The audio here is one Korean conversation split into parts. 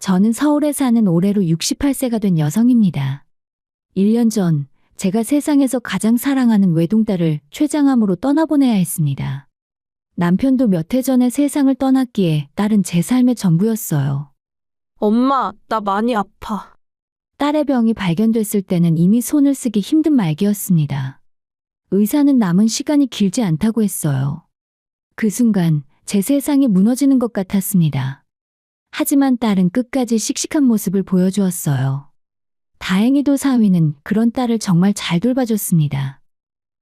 저는 서울에 사는 올해로 68세가 된 여성입니다. 1년 전 제가 세상에서 가장 사랑하는 외동딸을 췌장암으로 떠나보내야 했습니다. 남편도 몇 해 전에 세상을 떠났기에 딸은 제 삶의 전부였어요. 엄마, 나 많이 아파. 딸의 병이 발견됐을 때는 이미 손을 쓰기 힘든 말기였습니다. 의사는 남은 시간이 길지 않다고 했어요. 그 순간 제 세상이 무너지는 것 같았습니다. 하지만 딸은 끝까지 씩씩한 모습을 보여주었어요. 다행히도 사위는 그런 딸을 정말 잘 돌봐줬습니다.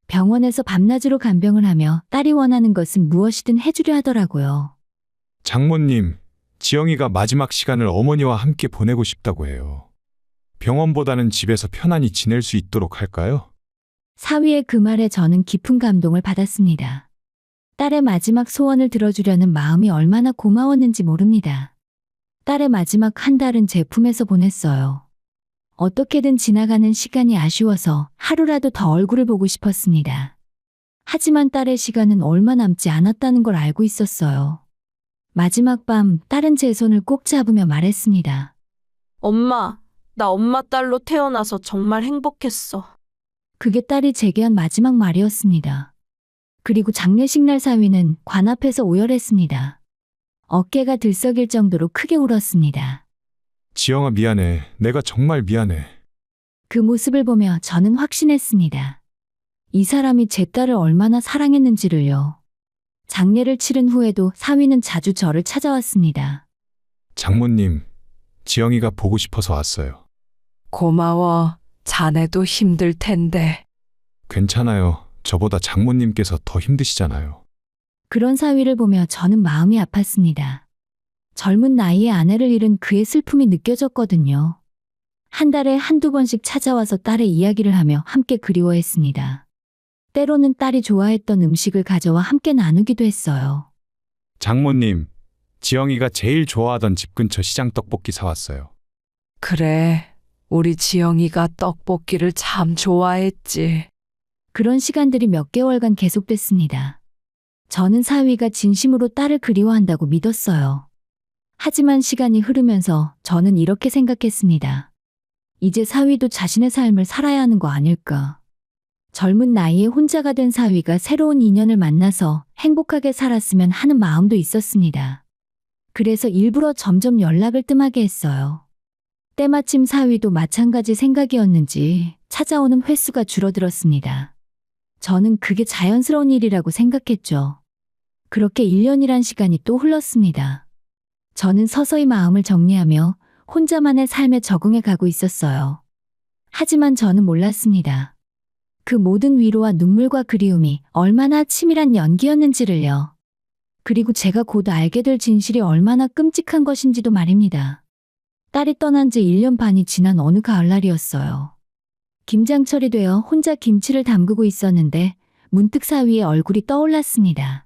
병원에서 밤낮으로 간병을 하며 딸이 원하는 것은 무엇이든 해주려 하더라고요. 장모님, 지영이가 마지막 시간을 어머니와 함께 보내고 싶다고 해요. 병원보다는 집에서 편안히 지낼 수 있도록 할까요? 사위의 그 말에 저는 깊은 감동을 받았습니다. 딸의 마지막 소원을 들어주려는 마음이 얼마나 고마웠는지 모릅니다. 딸의 마지막 한 달은 제 품에서 보냈어요. 어떻게든 지나가는 시간이 아쉬워서 하루라도 더 얼굴을 보고 싶었습니다. 하지만 딸의 시간은 얼마 남지 않았다는 걸 알고 있었어요. 마지막 밤 딸은 제 손을 꼭 잡으며 말했습니다. 엄마, 나 엄마 딸로 태어나서 정말 행복했어. 그게 딸이 제게 한 마지막 말이었습니다. 그리고 장례식 날 사위는 관 앞에서 오열했습니다. 어깨가 들썩일 정도로 크게 울었습니다. 지영아, 미안해. 내가 정말 미안해. 그 모습을 보며 저는 확신했습니다. 이 사람이 제 딸을 얼마나 사랑했는지를요. 장례를 치른 후에도 사위는 자주 저를 찾아왔습니다. 장모님, 지영이가 보고 싶어서 왔어요. 고마워. 자네도 힘들 텐데. 괜찮아요. 저보다 장모님께서 더 힘드시잖아요. 그런 사위를 보며 저는 마음이 아팠습니다. 젊은 나이에 아내를 잃은 그의 슬픔이 느껴졌거든요. 한 달에 한두 번씩 찾아와서 딸의 이야기를 하며 함께 그리워했습니다. 때로는 딸이 좋아했던 음식을 가져와 함께 나누기도 했어요. 장모님, 지영이가 제일 좋아하던 집 근처 시장 떡볶이 사왔어요. 그래, 우리 지영이가 떡볶이를 참 좋아했지. 그런 시간들이 몇 개월간 계속됐습니다. 저는 사위가 진심으로 딸을 그리워한다고 믿었어요. 하지만 시간이 흐르면서 저는 이렇게 생각했습니다. 이제 사위도 자신의 삶을 살아야 하는 거 아닐까. 젊은 나이에 혼자가 된 사위가 새로운 인연을 만나서 행복하게 살았으면 하는 마음도 있었습니다. 그래서 일부러 점점 연락을 뜸하게 했어요. 때마침 사위도 마찬가지 생각이었는지 찾아오는 횟수가 줄어들었습니다. 저는 그게 자연스러운 일이라고 생각했죠. 그렇게 1년이란 시간이 또 흘렀습니다. 저는 서서히 마음을 정리하며 혼자만의 삶에 적응해 가고 있었어요. 하지만 저는 몰랐습니다. 그 모든 위로와 눈물과 그리움이 얼마나 치밀한 연기였는지를요. 그리고 제가 곧 알게 될 진실이 얼마나 끔찍한 것인지도 말입니다. 딸이 떠난 지 1년 반이 지난 어느 가을날이었어요. 김장철이 되어 혼자 김치를 담그고 있었는데 문득 사위의 얼굴이 떠올랐습니다.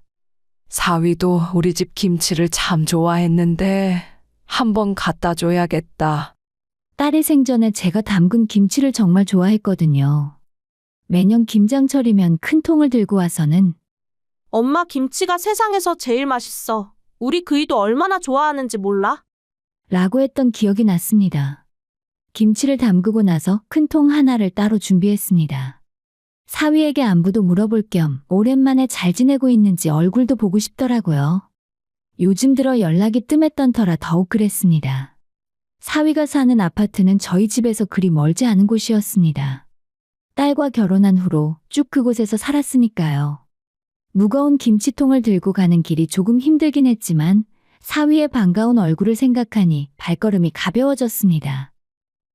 사위도 우리 집 김치를 참 좋아했는데 한번 갖다 줘야겠다. 딸이 생전에 제가 담근 김치를 정말 좋아했거든요. 매년 김장철이면 큰 통을 들고 와서는 엄마 김치가 세상에서 제일 맛있어. 우리 그이도 얼마나 좋아하는지 몰라? 라고 했던 기억이 났습니다. 김치를 담그고 나서 큰 통 하나를 따로 준비했습니다. 사위에게 안부도 물어볼 겸 오랜만에 잘 지내고 있는지 얼굴도 보고 싶더라고요. 요즘 들어 연락이 뜸했던 터라 더욱 그랬습니다. 사위가 사는 아파트는 저희 집에서 그리 멀지 않은 곳이었습니다. 딸과 결혼한 후로 쭉 그곳에서 살았으니까요. 무거운 김치통을 들고 가는 길이 조금 힘들긴 했지만 사위의 반가운 얼굴을 생각하니 발걸음이 가벼워졌습니다.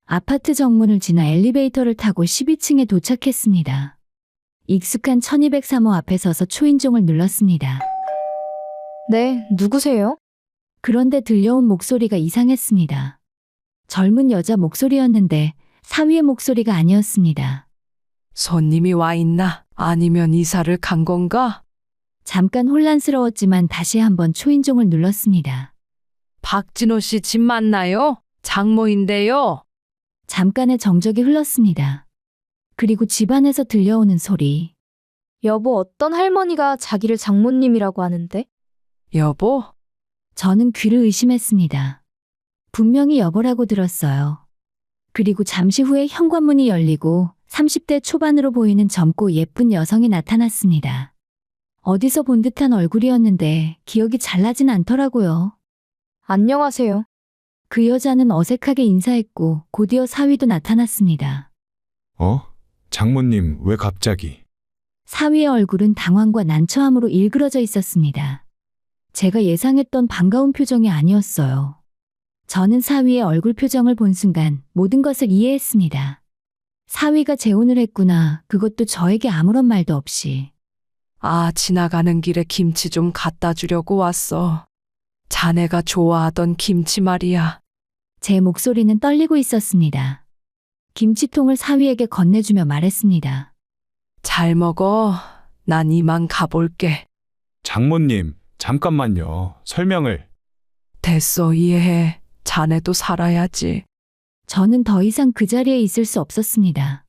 아파트 정문을 지나 엘리베이터를 타고 12층에 도착했습니다. 익숙한 1203호 앞에 서서 초인종을 눌렀습니다. 네, 누구세요? 그런데 들려온 목소리가 이상했습니다. 젊은 여자 목소리였는데 사위의 목소리가 아니었습니다. 손님이 와 있나? 아니면 이사를 간 건가? 잠깐 혼란스러웠지만 다시 한번 초인종을 눌렀습니다. 박진호 씨 집 맞나요? 장모인데요. 잠깐의 정적이 흘렀습니다. 그리고 집안에서 들려오는 소리. 여보, 어떤 할머니가 자기를 장모님이라고 하는데? 여보, 저는 귀를 의심했습니다. 분명히 여보라고 들었어요. 그리고 잠시 후에 현관문이 열리고 30대 초반으로 보이는 젊고 예쁜 여성이 나타났습니다. 어디서 본 듯한 얼굴이었는데 기억이 잘 나진 않더라고요. 안녕하세요. 그 여자는 어색하게 인사했고 곧이어 사위도 나타났습니다. 장모님, 왜 갑자기? 사위의 얼굴은 당황과 난처함으로 일그러져 있었습니다. 제가 예상했던 반가운 표정이 아니었어요. 저는 사위의 얼굴 표정을 본 순간 모든 것을 이해했습니다. 사위가 재혼을 했구나. 그것도 저에게 아무런 말도 없이. 지나가는 길에 김치 좀 갖다 주려고 왔어. 자네가 좋아하던 김치 말이야. 제 목소리는 떨리고 있었습니다. 김치통을 사위에게 건네주며 말했습니다. 잘 먹어. 난 이만 가볼게. 장모님, 잠깐만요. 설명을. 됐어, 이해해. 자네도 살아야지. 저는 더 이상 그 자리에 있을 수 없었습니다.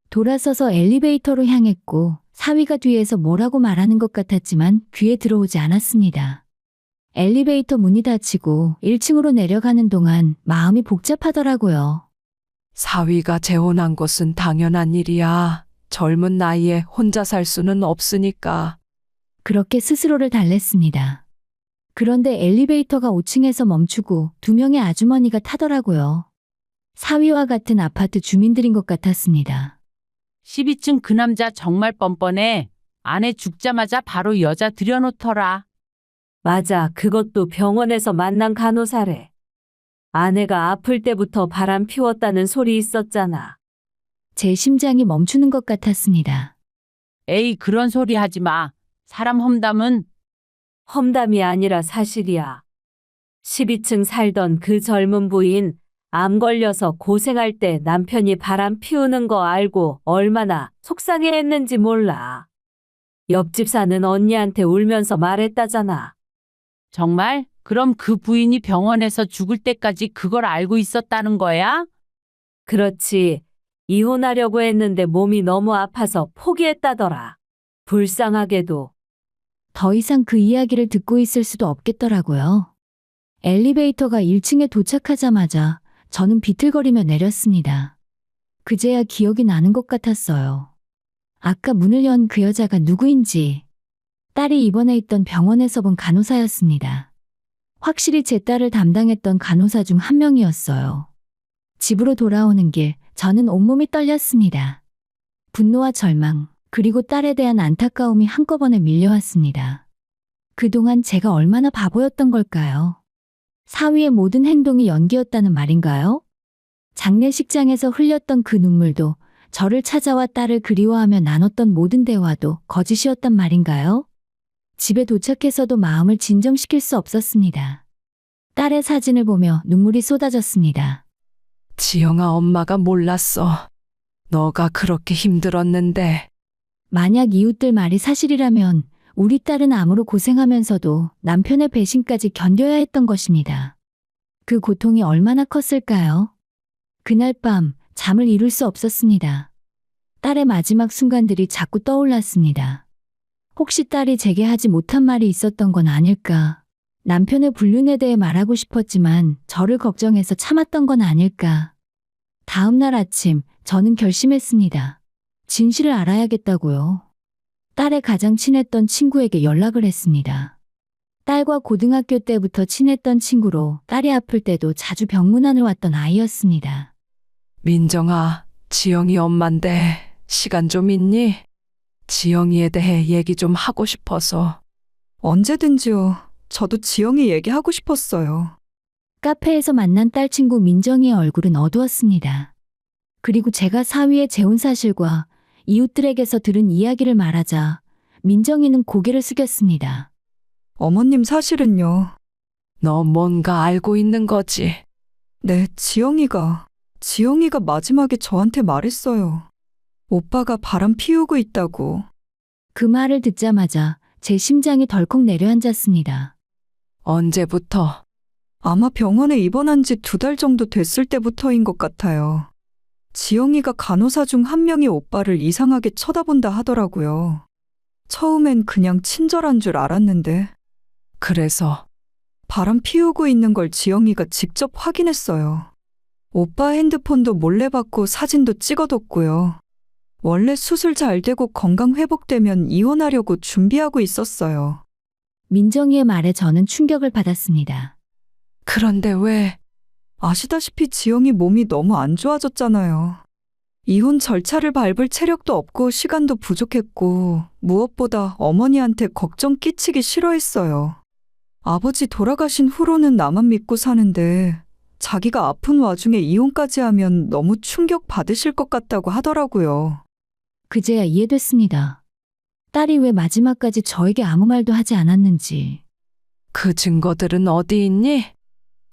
돌아서서 엘리베이터로 향했고 사위가 뒤에서 뭐라고 말하는 것 같았지만 귀에 들어오지 않았습니다. 엘리베이터 문이 닫히고 1층으로 내려가는 동안 마음이 복잡하더라고요. 사위가 재혼한 것은 당연한 일이야. 젊은 나이에 혼자 살 수는 없으니까. 그렇게 스스로를 달랬습니다. 그런데 엘리베이터가 5층에서 멈추고 2명의 아주머니가 타더라고요. 사위와 같은 아파트 주민들인 것 같았습니다. 12층 그 남자 정말 뻔뻔해. 아내 죽자마자 바로 여자 들여놓더라. 맞아. 그것도 병원에서 만난 간호사래. 아내가 아플 때부터 바람 피웠다는 소리 있었잖아. 제 심장이 멈추는 것 같았습니다. 에이, 그런 소리 하지 마. 사람 험담은 험담이 아니라 사실이야. 12층 살던 그 젊은 부인, 암 걸려서 고생할 때 남편이 바람 피우는 거 알고 얼마나 속상해했는지 몰라. 옆집 사는 언니한테 울면서 말했다잖아. 정말? 그럼 그 부인이 병원에서 죽을 때까지 그걸 알고 있었다는 거야? 그렇지. 이혼하려고 했는데 몸이 너무 아파서 포기했다더라. 불쌍하게도. 더 이상 그 이야기를 듣고 있을 수도 없겠더라고요. 엘리베이터가 1층에 도착하자마자 저는 비틀거리며 내렸습니다. 그제야 기억이 나는 것 같았어요. 아까 문을 연 그 여자가 누구인지. 딸이 입원해 있던 병원에서 본 간호사였습니다. 확실히 제 딸을 담당했던 간호사 중 한 명이었어요. 집으로 돌아오는 길, 저는 온몸이 떨렸습니다. 분노와 절망, 그리고 딸에 대한 안타까움이 한꺼번에 밀려왔습니다. 그동안 제가 얼마나 바보였던 걸까요? 사위의 모든 행동이 연기였다는 말인가요? 장례식장에서 흘렸던 그 눈물도, 저를 찾아와 딸을 그리워하며 나눴던 모든 대화도 거짓이었단 말인가요? 집에 도착해서도 마음을 진정시킬 수 없었습니다. 딸의 사진을 보며 눈물이 쏟아졌습니다. 지영아, 엄마가 몰랐어. 너가 그렇게 힘들었는데. 만약 이웃들 말이 사실이라면 우리 딸은 암으로 고생하면서도 남편의 배신까지 견뎌야 했던 것입니다. 그 고통이 얼마나 컸을까요? 그날 밤 잠을 이룰 수 없었습니다. 딸의 마지막 순간들이 자꾸 떠올랐습니다. 혹시 딸이 제게 하지 못한 말이 있었던 건 아닐까? 남편의 불륜에 대해 말하고 싶었지만 저를 걱정해서 참았던 건 아닐까? 다음 날 아침 저는 결심했습니다. 진실을 알아야겠다고요. 딸의 가장 친했던 친구에게 연락을 했습니다. 딸과 고등학교 때부터 친했던 친구로 딸이 아플 때도 자주 병문안을 왔던 아이였습니다. 민정아, 지영이 엄만데 시간 좀 있니? 지영이에 대해 얘기 좀 하고 싶어서. 언제든지요. 저도 지영이 얘기하고 싶었어요. 카페에서 만난 딸 친구 민정이의 얼굴은 어두웠습니다. 그리고 제가 사위의 재혼 사실과 이웃들에게서 들은 이야기를 말하자 민정이는 고개를 숙였습니다. 어머님 사실은요. 너 뭔가 알고 있는 거지? 네, 지영이가 마지막에 저한테 말했어요. 오빠가 바람 피우고 있다고. 그 말을 듣자마자 제 심장이 덜컥 내려앉았습니다. 언제부터? 아마 병원에 입원한 지 2달 정도 됐을 때부터인 것 같아요. 지영이가 간호사 중 한 명이 오빠를 이상하게 쳐다본다 하더라고요. 처음엔 그냥 친절한 줄 알았는데. 그래서 바람 피우고 있는 걸 지영이가 직접 확인했어요. 오빠 핸드폰도 몰래 받고 사진도 찍어뒀고요. 원래 수술 잘 되고 건강 회복되면 이혼하려고 준비하고 있었어요. 민정이의 말에 저는 충격을 받았습니다. 그런데 왜? 아시다시피 지영이 몸이 너무 안 좋아졌잖아요. 이혼 절차를 밟을 체력도 없고 시간도 부족했고 무엇보다 어머니한테 걱정 끼치기 싫어했어요. 아버지 돌아가신 후로는 나만 믿고 사는데 자기가 아픈 와중에 이혼까지 하면 너무 충격 받으실 것 같다고 하더라고요. 그제야 이해됐습니다. 딸이 왜 마지막까지 저에게 아무 말도 하지 않았는지. 그 증거들은 어디 있니?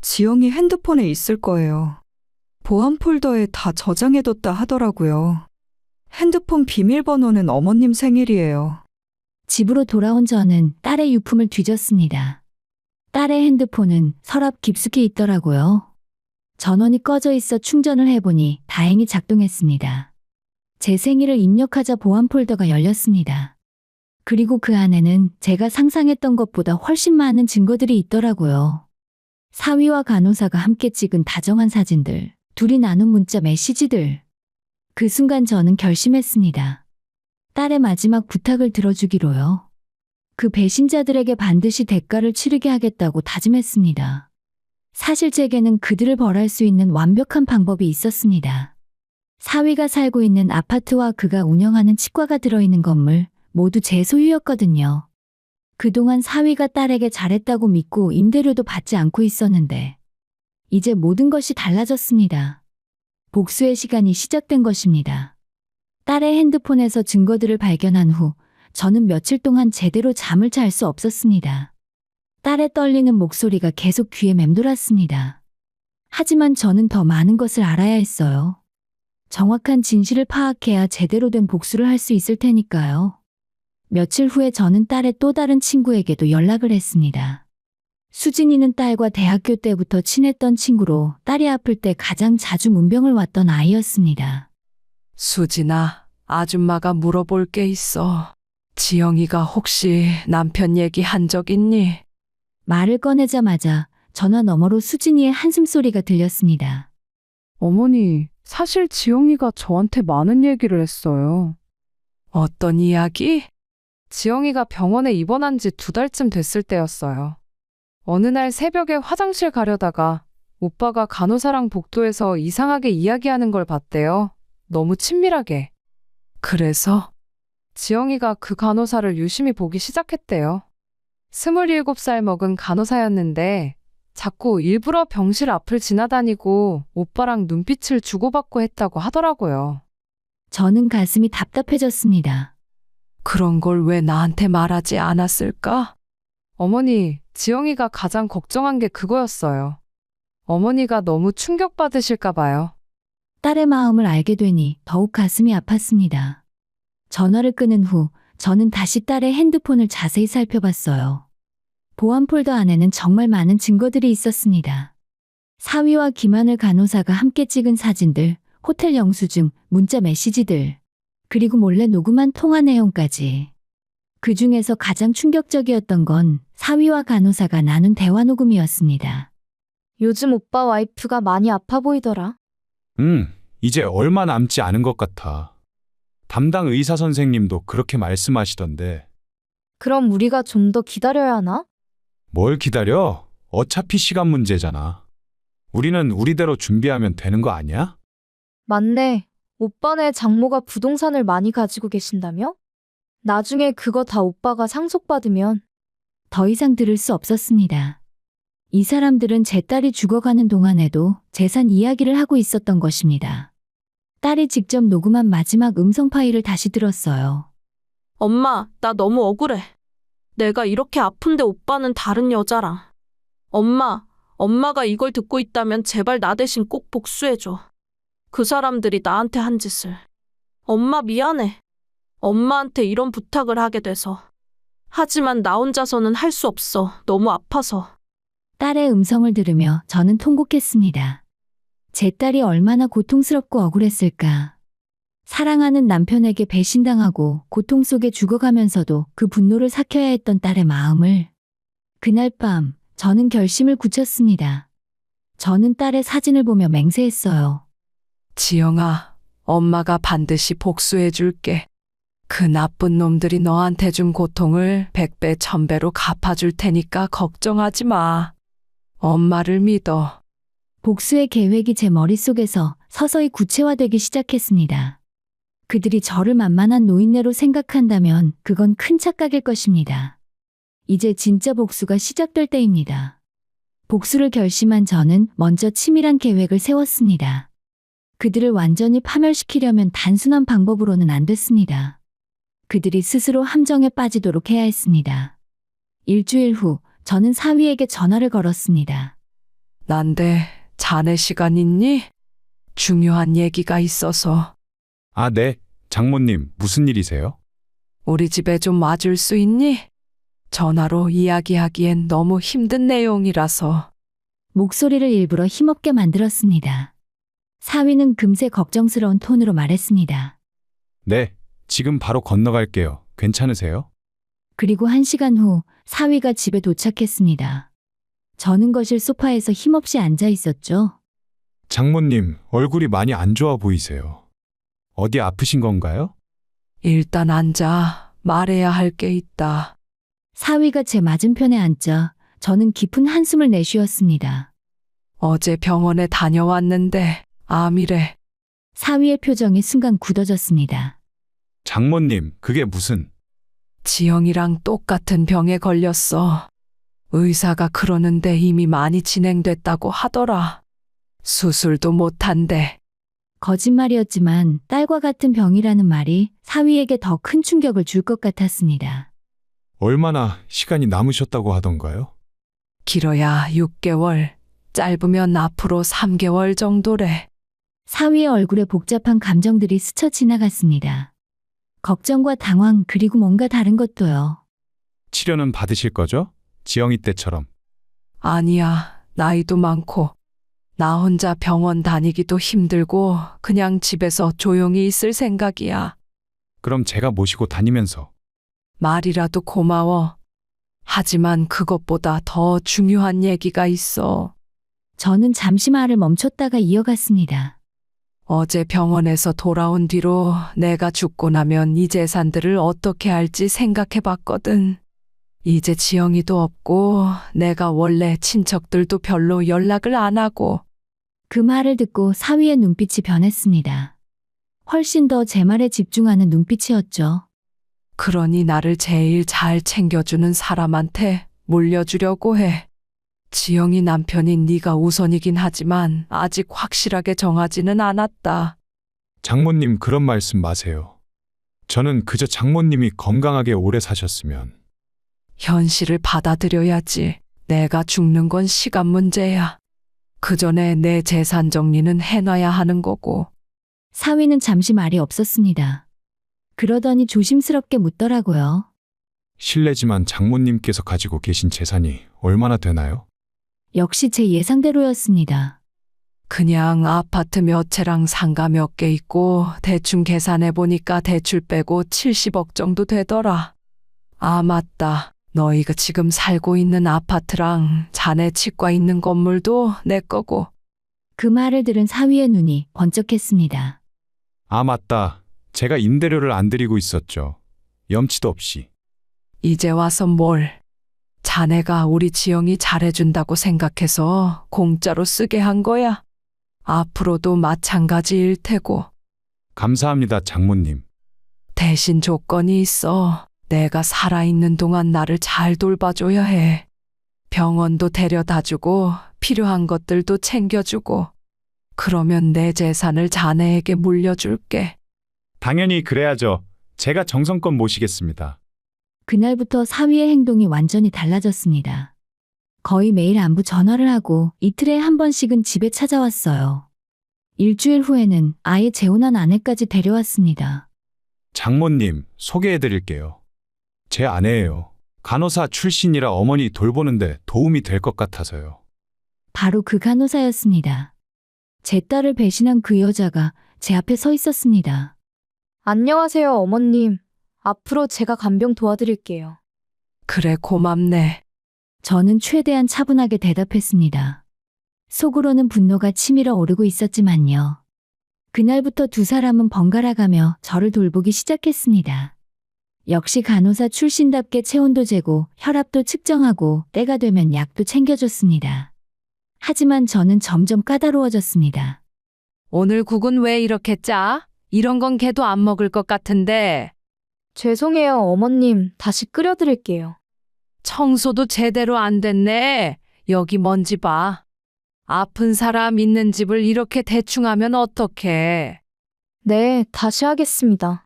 지영이 핸드폰에 있을 거예요. 보안 폴더에 다 저장해뒀다 하더라고요. 핸드폰 비밀번호는 어머님 생일이에요. 집으로 돌아온 저는 딸의 유품을 뒤졌습니다. 딸의 핸드폰은 서랍 깊숙이 있더라고요. 전원이 꺼져 있어 충전을 해보니 다행히 작동했습니다. 제 생일을 입력하자 보안 폴더가 열렸습니다. 그리고 그 안에는 제가 상상했던 것보다 훨씬 많은 증거들이 있더라고요. 사위와 간호사가 함께 찍은 다정한 사진들, 둘이 나눈 문자 메시지들. 그 순간 저는 결심했습니다. 딸의 마지막 부탁을 들어주기로요. 그 배신자들에게 반드시 대가를 치르게 하겠다고 다짐했습니다. 사실 제게는 그들을 벌할 수 있는 완벽한 방법이 있었습니다. 사위가 살고 있는 아파트와 그가 운영하는 치과가 들어있는 건물, 모두 제 소유였거든요. 그동안 사위가 딸에게 잘했다고 믿고 임대료도 받지 않고 있었는데, 이제 모든 것이 달라졌습니다. 복수의 시간이 시작된 것입니다. 딸의 핸드폰에서 증거들을 발견한 후, 저는 며칠 동안 제대로 잠을 잘 수 없었습니다. 딸의 떨리는 목소리가 계속 귀에 맴돌았습니다. 하지만 저는 더 많은 것을 알아야 했어요. 정확한 진실을 파악해야 제대로 된 복수를 할 수 있을 테니까요. 며칠 후에 저는 딸의 또 다른 친구에게도 연락을 했습니다. 수진이는 딸과 대학교 때부터 친했던 친구로 딸이 아플 때 가장 자주 문병을 왔던 아이였습니다. 수진아, 아줌마가 물어볼 게 있어. 지영이가 혹시 남편 얘기한 적 있니? 말을 꺼내자마자 전화 너머로 수진이의 한숨소리가 들렸습니다. 어머니, 사실 지영이가 저한테 많은 얘기를 했어요. 어떤 이야기? 지영이가 병원에 입원한 지 2달쯤 됐을 때였어요. 어느 날 새벽에 화장실 가려다가 오빠가 간호사랑 복도에서 이상하게 이야기하는 걸 봤대요. 너무 친밀하게. 그래서? 지영이가 그 간호사를 유심히 보기 시작했대요. 27살 먹은 간호사였는데 자꾸 일부러 병실 앞을 지나다니고 오빠랑 눈빛을 주고받고 했다고 하더라고요. 저는 가슴이 답답해졌습니다. 그런 걸 왜 나한테 말하지 않았을까? 어머니, 지영이가 가장 걱정한 게 그거였어요. 어머니가 너무 충격받으실까 봐요. 딸의 마음을 알게 되니 더욱 가슴이 아팠습니다. 전화를 끊은 후 저는 다시 딸의 핸드폰을 자세히 살펴봤어요. 보안 폴더 안에는 정말 많은 증거들이 있었습니다. 사위와 김하늘 간호사가 함께 찍은 사진들, 호텔 영수증, 문자 메시지들, 그리고 몰래 녹음한 통화 내용까지. 그 중에서 가장 충격적이었던 건 사위와 간호사가 나눈 대화 녹음이었습니다. 요즘 오빠 와이프가 많이 아파 보이더라. 이제 얼마 남지 않은 것 같아. 담당 의사 선생님도 그렇게 말씀하시던데. 그럼 우리가 좀 더 기다려야 하나? 뭘 기다려? 어차피 시간 문제잖아. 우리는 우리대로 준비하면 되는 거 아니야? 맞네. 오빠네 장모가 부동산을 많이 가지고 계신다며? 나중에 그거 다 오빠가 상속받으면. 더 이상 들을 수 없었습니다. 이 사람들은 제 딸이 죽어가는 동안에도 재산 이야기를 하고 있었던 것입니다. 딸이 직접 녹음한 마지막 음성 파일을 다시 들었어요. 엄마, 나 너무 억울해. 내가 이렇게 아픈데 오빠는 다른 여자랑. 엄마가 이걸 듣고 있다면 제발 나 대신 꼭 복수해줘. 그 사람들이 나한테 한 짓을. 엄마 미안해. 엄마한테 이런 부탁을 하게 돼서. 하지만 나 혼자서는 할 수 없어. 너무 아파서. 딸의 음성을 들으며 저는 통곡했습니다. 제 딸이 얼마나 고통스럽고 억울했을까. 사랑하는 남편에게 배신당하고 고통 속에 죽어가면서도 그 분노를 삭혀야 했던 딸의 마음을. 그날 밤 저는 결심을 굳혔습니다. 저는 딸의 사진을 보며 맹세했어요. 지영아, 엄마가 반드시 복수해 줄게. 그 나쁜 놈들이 너한테 준 고통을 100배, 1000배로 갚아줄 테니까 걱정하지 마. 엄마를 믿어. 복수의 계획이 제 머릿속에서 서서히 구체화되기 시작했습니다. 그들이 저를 만만한 노인네로 생각한다면 그건 큰 착각일 것입니다. 이제 진짜 복수가 시작될 때입니다. 복수를 결심한 저는 먼저 치밀한 계획을 세웠습니다. 그들을 완전히 파멸시키려면 단순한 방법으로는 안 됐습니다. 그들이 스스로 함정에 빠지도록 해야 했습니다. 일주일 후 저는 사위에게 전화를 걸었습니다. 난데 자네 시간 있니? 중요한 얘기가 있어서. 아, 네. 장모님, 무슨 일이세요? 우리 집에 좀 와줄 수 있니? 전화로 이야기하기엔 너무 힘든 내용이라서. 목소리를 일부러 힘없게 만들었습니다. 사위는 금세 걱정스러운 톤으로 말했습니다. 네, 지금 바로 건너갈게요. 괜찮으세요? 그리고 1시간 후 사위가 집에 도착했습니다. 저는 거실 소파에서 힘없이 앉아 있었죠. 장모님, 얼굴이 많이 안 좋아 보이세요. 어디 아프신 건가요? 일단 앉아. 말해야 할 게 있다. 사위가 제 맞은편에 앉자 저는 깊은 한숨을 내쉬었습니다. 어제 병원에 다녀왔는데 암이래. 사위의 표정이 순간 굳어졌습니다. 장모님, 그게 무슨... 지영이랑 똑같은 병에 걸렸어. 의사가 그러는데 이미 많이 진행됐다고 하더라. 수술도 못한대. 거짓말이었지만 딸과 같은 병이라는 말이 사위에게 더 큰 충격을 줄 것 같았습니다. 얼마나 시간이 남으셨다고 하던가요? 길어야 6개월, 짧으면 앞으로 3개월 정도래. 사위의 얼굴에 복잡한 감정들이 스쳐 지나갔습니다. 걱정과 당황 그리고 뭔가 다른 것도요. 치료는 받으실 거죠? 지영이 때처럼. 아니야, 나이도 많고. 나 혼자 병원 다니기도 힘들고 그냥 집에서 조용히 있을 생각이야. 그럼 제가 모시고 다니면서. 말이라도 고마워. 하지만 그것보다 더 중요한 얘기가 있어. 저는 잠시 말을 멈췄다가 이어갔습니다. 어제 병원에서 돌아온 뒤로 내가 죽고 나면 이 재산들을 어떻게 할지 생각해 봤거든. 이제 지영이도 없고 내가 원래 친척들도 별로 연락을 안 하고. 그 말을 듣고 사위의 눈빛이 변했습니다. 훨씬 더 제 말에 집중하는 눈빛이었죠. 그러니 나를 제일 잘 챙겨주는 사람한테 물려주려고 해. 지영이 남편인 네가 우선이긴 하지만 아직 확실하게 정하지는 않았다. 장모님, 그런 말씀 마세요. 저는 그저 장모님이 건강하게 오래 사셨으면. 현실을 받아들여야지. 내가 죽는 건 시간 문제야. 그 전에 내 재산 정리는 해놔야 하는 거고. 사위는 잠시 말이 없었습니다. 그러더니 조심스럽게 묻더라고요. 실례지만 장모님께서 가지고 계신 재산이 얼마나 되나요? 역시 제 예상대로였습니다. 그냥 아파트 몇 채랑 상가 몇 개 있고 대충 계산해 보니까 대출 빼고 70억 정도 되더라. 아, 맞다. 너희가 지금 살고 있는 아파트랑 자네 치과 있는 건물도 내 거고. 그 말을 들은 사위의 눈이 번쩍했습니다. 아, 맞다. 제가 임대료를 안 드리고 있었죠. 염치도 없이. 이제 와서 뭘. 자네가 우리 지영이 잘해준다고 생각해서 공짜로 쓰게 한 거야. 앞으로도 마찬가지일 테고. 감사합니다, 장모님. 대신 조건이 있어. 내가 살아있는 동안 나를 잘 돌봐줘야 해. 병원도 데려다주고 필요한 것들도 챙겨주고. 그러면 내 재산을 자네에게 물려줄게. 당연히 그래야죠. 제가 정성껏 모시겠습니다. 그날부터 사위의 행동이 완전히 달라졌습니다. 거의 매일 안부 전화를 하고 이틀에 한 번씩은 집에 찾아왔어요. 일주일 후에는 아예 재혼한 아내까지 데려왔습니다. 장모님, 소개해드릴게요. 제 아내예요. 간호사 출신이라 어머니 돌보는데 도움이 될 것 같아서요. 바로 그 간호사였습니다. 제 딸을 배신한 그 여자가 제 앞에 서 있었습니다. 안녕하세요, 어머님. 앞으로 제가 간병 도와드릴게요. 그래, 고맙네. 저는 최대한 차분하게 대답했습니다. 속으로는 분노가 치밀어 오르고 있었지만요. 그날부터 두 사람은 번갈아가며 저를 돌보기 시작했습니다. 역시 간호사 출신답게 체온도 재고 혈압도 측정하고 때가 되면 약도 챙겨줬습니다. 하지만 저는 점점 까다로워졌습니다. 오늘 국은 왜 이렇게 짜? 이런 건 걔도 안 먹을 것 같은데. 죄송해요, 어머님. 다시 끓여드릴게요. 청소도 제대로 안 됐네. 여기 먼지 봐. 아픈 사람 있는 집을 이렇게 대충 하면 어떡해. 네, 다시 하겠습니다.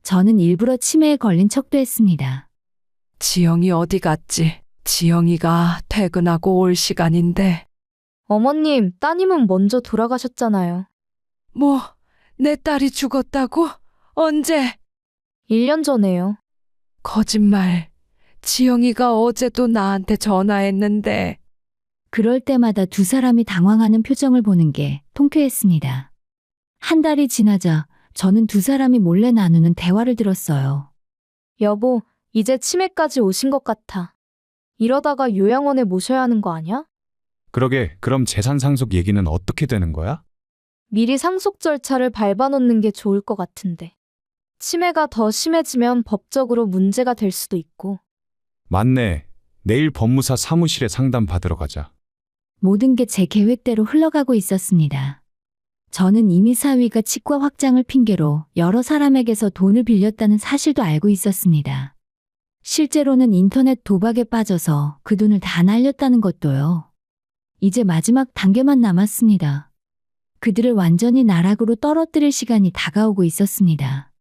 저는 일부러 치매에 걸린 척도 했습니다. 지영이 어디 갔지? 지영이가 퇴근하고 올 시간인데. 어머님, 따님은 먼저 돌아가셨잖아요. 뭐, 내 딸이 죽었다고? 언제? 1년 전에요. 거짓말. 지영이가 어제도 나한테 전화했는데. 그럴 때마다 두 사람이 당황하는 표정을 보는 게 통쾌했습니다. 한 달이 지나자 저는 두 사람이 몰래 나누는 대화를 들었어요. 여보, 이제 치매까지 오신 것 같아. 이러다가 요양원에 모셔야 하는 거 아니야? 그러게, 그럼 재산 상속 얘기는 어떻게 되는 거야? 미리 상속 절차를 밟아놓는 게 좋을 것 같은데. 치매가 더 심해지면 법적으로 문제가 될 수도 있고. 맞네. 내일 법무사 사무실에 상담 받으러 가자. 모든 게 제 계획대로 흘러가고 있었습니다. 저는 이미 사위가 치과 확장을 핑계로 여러 사람에게서 돈을 빌렸다는 사실도 알고 있었습니다. 실제로는 인터넷 도박에 빠져서 그 돈을 다 날렸다는 것도요. 이제 마지막 단계만 남았습니다. 그들을 완전히 나락으로 떨어뜨릴 시간이 다가오고 있었습니다.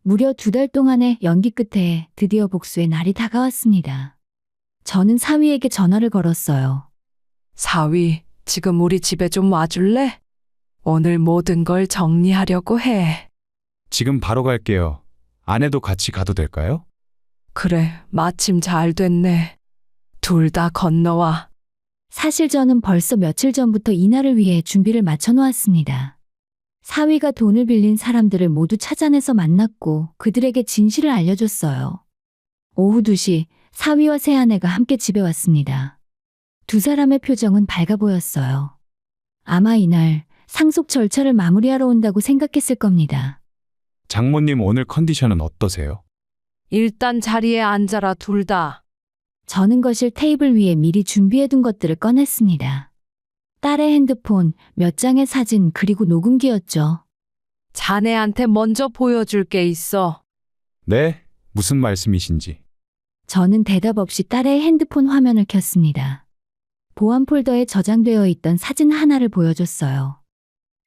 무려 2달 동안의 연기 끝에 드디어 복수의 날이 다가왔습니다. 저는 사위에게 전화를 걸었어요. 사위, 지금 우리 집에 좀 와줄래? 오늘 모든 걸 정리하려고 해. 지금 바로 갈게요. 아내도 같이 가도 될까요? 그래, 마침 잘 됐네. 둘 다 건너와. 사실 저는 벌써 며칠 전부터 이날을 위해 준비를 마쳐 놓았습니다. 사위가 돈을 빌린 사람들을 모두 찾아내서 만났고 그들에게 진실을 알려줬어요. 오후 2시 사위와 새아내가 함께 집에 왔습니다. 두 사람의 표정은 밝아 보였어요. 아마 이날 상속 절차를 마무리하러 온다고 생각했을 겁니다. 장모님 오늘 컨디션은 어떠세요? 일단 자리에 앉아라 둘 다. 저는 거실 테이블 위에 미리 준비해둔 것들을 꺼냈습니다. 딸의 핸드폰, 몇 장의 사진, 그리고 녹음기였죠. 자네한테 먼저 보여줄 게 있어. 네? 무슨 말씀이신지. 저는 대답 없이 딸의 핸드폰 화면을 켰습니다. 보안 폴더에 저장되어 있던 사진 하나를 보여줬어요.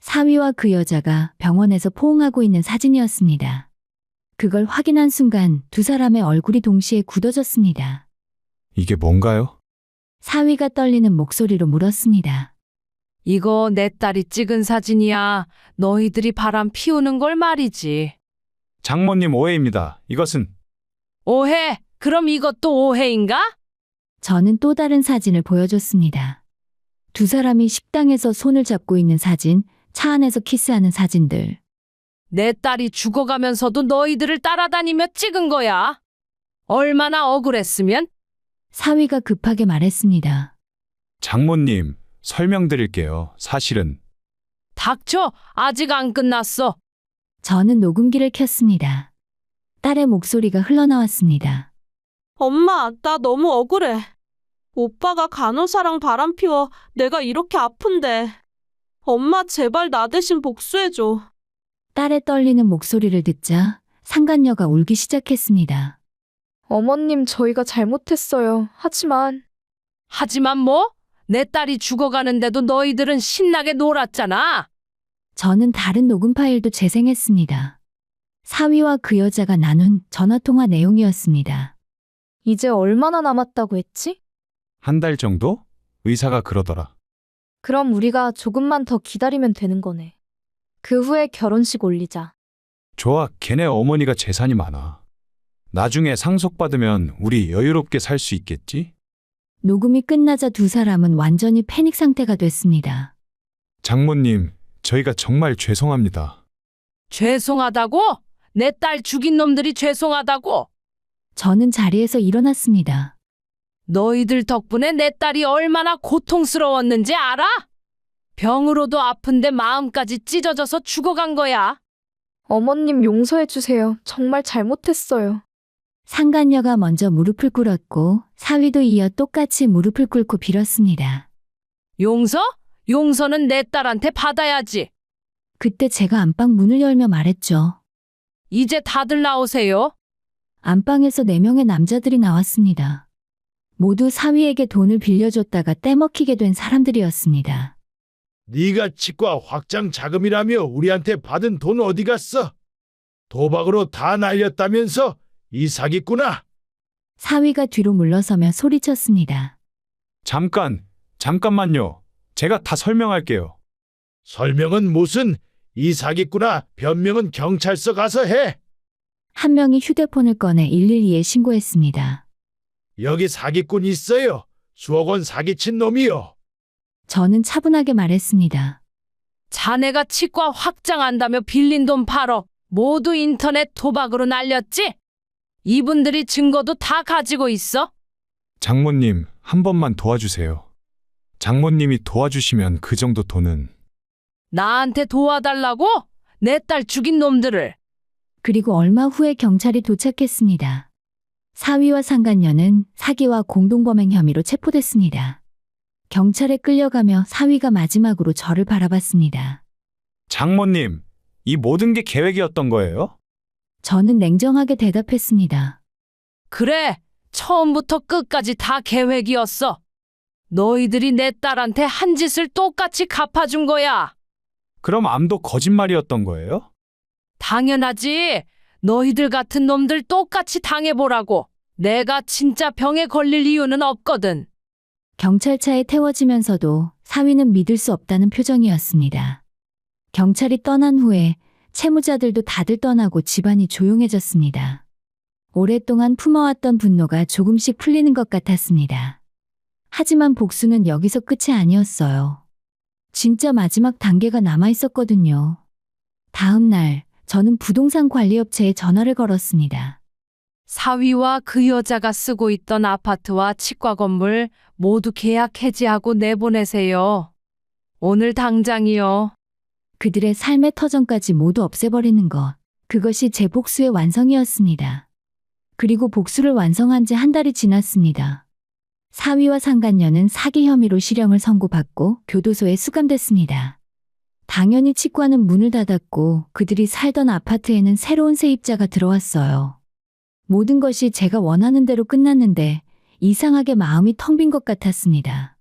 사위와 그 여자가 병원에서 포옹하고 있는 사진이었습니다. 그걸 확인한 순간 두 사람의 얼굴이 동시에 굳어졌습니다. 이게 뭔가요? 사위가 떨리는 목소리로 물었습니다. 이거 내 딸이 찍은 사진이야. 너희들이 바람 피우는 걸 말이지. 장모님 오해입니다. 이것은 오해? 그럼 이것도 오해인가? 저는 또 다른 사진을 보여줬습니다. 두 사람이 식당에서 손을 잡고 있는 사진, 차 안에서 키스하는 사진들. 내 딸이 죽어가면서도 너희들을 따라다니며 찍은 거야. 얼마나 억울했으면? 사위가 급하게 말했습니다. 장모님, 설명드릴게요. 사실은 닥쳐. 아직 안 끝났어. 저는 녹음기를 켰습니다. 딸의 목소리가 흘러나왔습니다. 엄마, 나 너무 억울해. 오빠가 간호사랑 바람 피워 내가 이렇게 아픈데. 엄마, 제발 나 대신 복수해줘. 딸의 떨리는 목소리를 듣자 상간녀가 울기 시작했습니다. 어머님, 저희가 잘못했어요. 하지만 뭐? 내 딸이 죽어가는데도 너희들은 신나게 놀았잖아. 저는 다른 녹음 파일도 재생했습니다. 사위와 그 여자가 나눈 전화통화 내용이었습니다. 이제 얼마나 남았다고 했지? 한 달 정도? 의사가 그러더라. 그럼 우리가 조금만 더 기다리면 되는 거네. 그 후에 결혼식 올리자. 좋아, 걔네 어머니가 재산이 많아. 나중에 상속받으면 우리 여유롭게 살 수 있겠지? 녹음이 끝나자 두 사람은 완전히 패닉 상태가 됐습니다. 장모님, 저희가 정말 죄송합니다. 죄송하다고? 내 딸 죽인 놈들이 죄송하다고? 저는 자리에서 일어났습니다. 너희들 덕분에 내 딸이 얼마나 고통스러웠는지 알아? 병으로도 아픈데 마음까지 찢어져서 죽어간 거야. 어머님 용서해주세요. 정말 잘못했어요. 상간녀가 먼저 무릎을 꿇었고 사위도 이어 똑같이 무릎을 꿇고 빌었습니다. 용서? 용서는 내 딸한테 받아야지. 그때 제가 안방 문을 열며 말했죠. 이제 다들 나오세요. 안방에서 4명의 남자들이 나왔습니다. 모두 사위에게 돈을 빌려줬다가 떼먹히게 된 사람들이었습니다. 네가 치과 확장 자금이라며 우리한테 받은 돈 어디 갔어? 도박으로 다 날렸다면서 이 사기꾼아. 사위가 뒤로 물러서며 소리쳤습니다. 잠깐만요. 제가 다 설명할게요. 설명은 무슨, 이 사기꾼아, 변명은 경찰서 가서 해. 한 명이 휴대폰을 꺼내 112에 신고했습니다. 여기 사기꾼 있어요. 수억 원 사기친 놈이요. 저는 차분하게 말했습니다. 자네가 치과 확장한다며 빌린 돈 팔어 모두 인터넷 도박으로 날렸지? 이분들이 증거도 다 가지고 있어? 장모님, 한 번만 도와주세요. 장모님이 도와주시면 그 정도 돈은. 나한테 도와달라고? 내 딸 죽인 놈들을. 그리고 얼마 후에 경찰이 도착했습니다. 사위와 상간녀는 사기와 공동범행 혐의로 체포됐습니다. 경찰에 끌려가며 사위가 마지막으로 저를 바라봤습니다. 장모님, 이 모든 게 계획이었던 거예요? 저는 냉정하게 대답했습니다. 그래, 처음부터 끝까지 다 계획이었어. 너희들이 내 딸한테 한 짓을 똑같이 갚아준 거야. 그럼 암도 거짓말이었던 거예요? 당연하지. 너희들 같은 놈들 똑같이 당해보라고. 내가 진짜 병에 걸릴 이유는 없거든. 경찰차에 태워지면서도 사위는 믿을 수 없다는 표정이었습니다. 경찰이 떠난 후에 채무자들도 다들 떠나고 집안이 조용해졌습니다. 오랫동안 품어왔던 분노가 조금씩 풀리는 것 같았습니다. 하지만 복수는 여기서 끝이 아니었어요. 진짜 마지막 단계가 남아있었거든요. 다음 날, 저는 부동산 관리업체에 전화를 걸었습니다. 사위와 그 여자가 쓰고 있던 아파트와 치과 건물 모두 계약 해지하고 내보내세요. 오늘 당장이요. 그들의 삶의 터전까지 모두 없애버리는 것. 그것이 제 복수의 완성이었습니다. 그리고 복수를 완성한 지 한 달이 지났습니다. 사위와 상간녀는 사기 혐의로 실형을 선고받고 교도소에 수감됐습니다. 당연히 치과는 문을 닫았고 그들이 살던 아파트에는 새로운 세입자가 들어왔어요. 모든 것이 제가 원하는 대로 끝났는데 이상하게 마음이 텅 빈 것 같았습니다.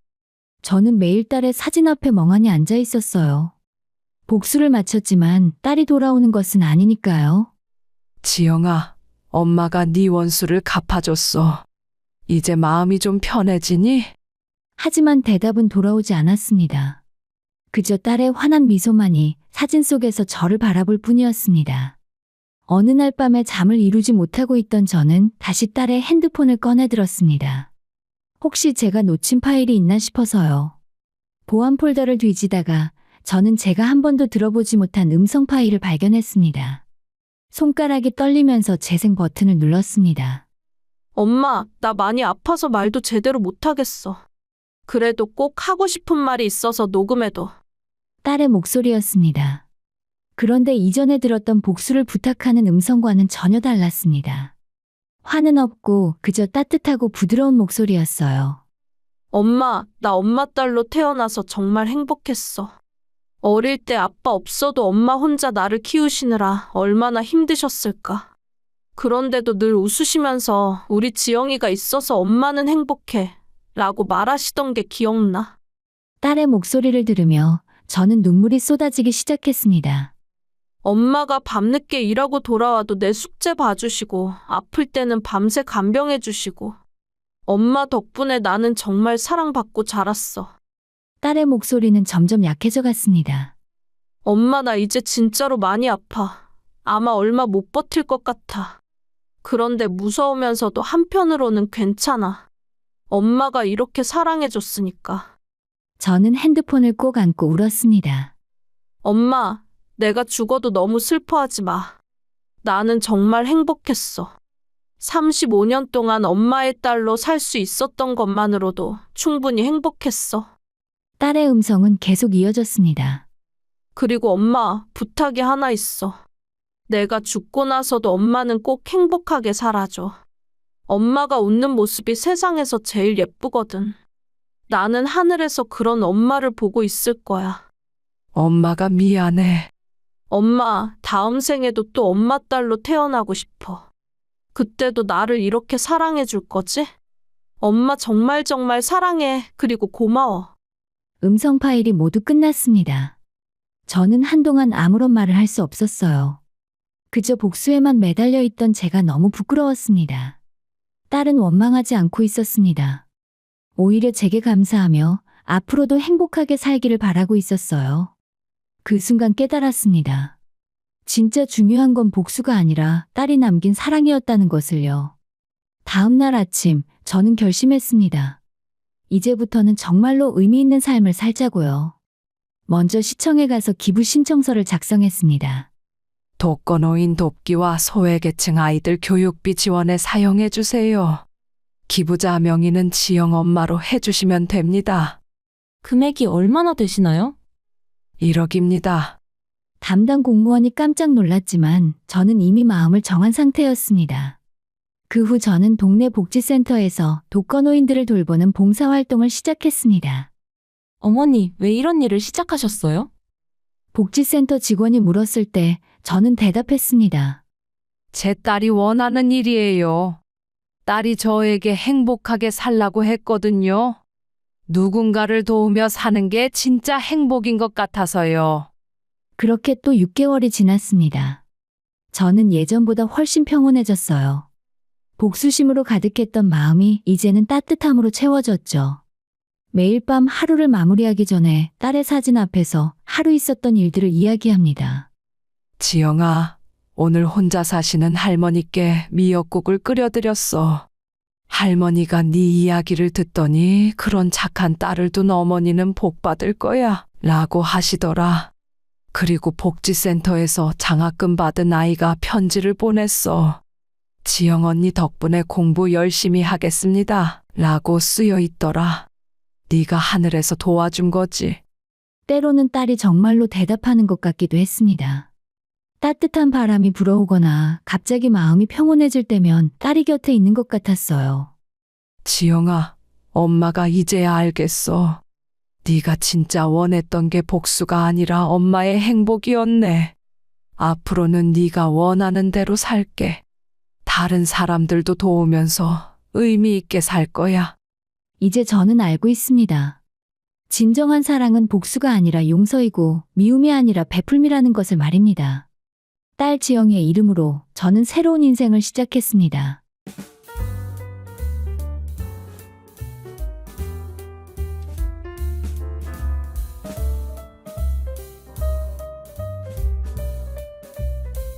저는 매일 딸의 사진 앞에 멍하니 앉아 있었어요. 복수를 마쳤지만 딸이 돌아오는 것은 아니니까요. 지영아, 엄마가 네 원수를 갚아줬어. 이제 마음이 좀 편해지니? 하지만 대답은 돌아오지 않았습니다. 그저 딸의 환한 미소만이 사진 속에서 저를 바라볼 뿐이었습니다. 어느 날 밤에 잠을 이루지 못하고 있던 저는 다시 딸의 핸드폰을 꺼내 들었습니다. 혹시 제가 놓친 파일이 있나 싶어서요. 보안 폴더를 뒤지다가 저는 제가 한 번도 들어보지 못한 음성 파일을 발견했습니다. 손가락이 떨리면서 재생 버튼을 눌렀습니다. 엄마, 나 많이 아파서 말도 제대로 못하겠어. 그래도 꼭 하고 싶은 말이 있어서 녹음해도. 딸의 목소리였습니다. 그런데 이전에 들었던 복수를 부탁하는 음성과는 전혀 달랐습니다. 화는 없고 그저 따뜻하고 부드러운 목소리였어요. 엄마, 나 엄마 딸로 태어나서 정말 행복했어. 어릴 때 아빠 없어도 엄마 혼자 나를 키우시느라 얼마나 힘드셨을까. 그런데도 늘 웃으시면서 우리 지영이가 있어서 엄마는 행복해 라고 말하시던 게 기억나. 딸의 목소리를 들으며 저는 눈물이 쏟아지기 시작했습니다. 엄마가 밤늦게 일하고 돌아와도 내 숙제 봐주시고 아플 때는 밤새 간병해주시고 엄마 덕분에 나는 정말 사랑받고 자랐어. 딸의 목소리는 점점 약해져 갔습니다. 엄마, 나 이제 진짜로 많이 아파. 아마 얼마 못 버틸 것 같아. 그런데 무서우면서도 한편으로는 괜찮아. 엄마가 이렇게 사랑해줬으니까. 저는 핸드폰을 꼭 안고 울었습니다. 35년 동안 엄마의 딸로 살 수 있었던 것만으로도 충분히 행복했어. 딸의 음성은 계속 이어졌습니다. 그리고 엄마, 부탁이 하나 있어. 내가 죽고 나서도 엄마는 꼭 행복하게 살아줘. 엄마가 웃는 모습이 세상에서 제일 예쁘거든. 나는 하늘에서 그런 엄마를 보고 있을 거야. 엄마가 미안해. 엄마, 다음 생에도 또 엄마 딸로 태어나고 싶어. 그때도 나를 이렇게 사랑해 줄 거지? 엄마 정말 정말 사랑해. 그리고 고마워. 음성 파일이 모두 끝났습니다. 저는 한동안 아무런 말을 할 수 없었어요. 그저 복수에만 매달려 있던 제가 너무 부끄러웠습니다. 딸은 원망하지 않고 있었습니다. 오히려 제게 감사하며 앞으로도 행복하게 살기를 바라고 있었어요. 그 순간 깨달았습니다. 진짜 중요한 건 복수가 아니라 딸이 남긴 사랑이었다는 것을요. 다음 날 아침, 저는 결심했습니다. 이제부터는 정말로 의미 있는 삶을 살자고요. 먼저 시청에 가서 기부 신청서를 작성했습니다. 독거노인 돕기와 소외계층 아이들 교육비 지원에 사용해 주세요. 기부자 명의는 지영 엄마로 해주시면 됩니다. 금액이 얼마나 되시나요? 1억입니다. 담당 공무원이 깜짝 놀랐지만 저는 이미 마음을 정한 상태였습니다. 그 후 저는 동네 복지센터에서 독거노인들을 돌보는 봉사활동을 시작했습니다. 어머니, 왜 이런 일을 시작하셨어요? 복지센터 직원이 물었을 때 저는 대답했습니다. 제 딸이 원하는 일이에요. 딸이 저에게 행복하게 살라고 했거든요. 누군가를 도우며 사는 게 진짜 행복인 것 같아서요. 그렇게 또 6개월이 지났습니다. 저는 예전보다 훨씬 평온해졌어요. 복수심으로 가득했던 마음이 이제는 따뜻함으로 채워졌죠. 매일 밤 하루를 마무리하기 전에 딸의 사진 앞에서 하루 있었던 일들을 이야기합니다. 지영아, 오늘 혼자 사시는 할머니께 미역국을 끓여드렸어. 할머니가 네 이야기를 듣더니 그런 착한 딸을 둔 어머니는 복 받을 거야 라고 하시더라. 그리고 복지센터에서 장학금 받은 아이가 편지를 보냈어. 지영 언니 덕분에 공부 열심히 하겠습니다 라고 쓰여 있더라. 네가 하늘에서 도와준 거지. 때로는 딸이 정말로 대답하는 것 같기도 했습니다. 따뜻한 바람이 불어오거나 갑자기 마음이 평온해질 때면 딸이 곁에 있는 것 같았어요. 지영아, 엄마가 이제야 알겠어. 네가 진짜 원했던 게 복수가 아니라 엄마의 행복이었네. 앞으로는 네가 원하는 대로 살게. 다른 사람들도 도우면서 의미 있게 살 거야. 이제 저는 알고 있습니다. 진정한 사랑은 복수가 아니라 용서이고 미움이 아니라 베풀미라는 것을 말입니다. 딸 지영이의 이름으로 저는 새로운 인생을 시작했습니다.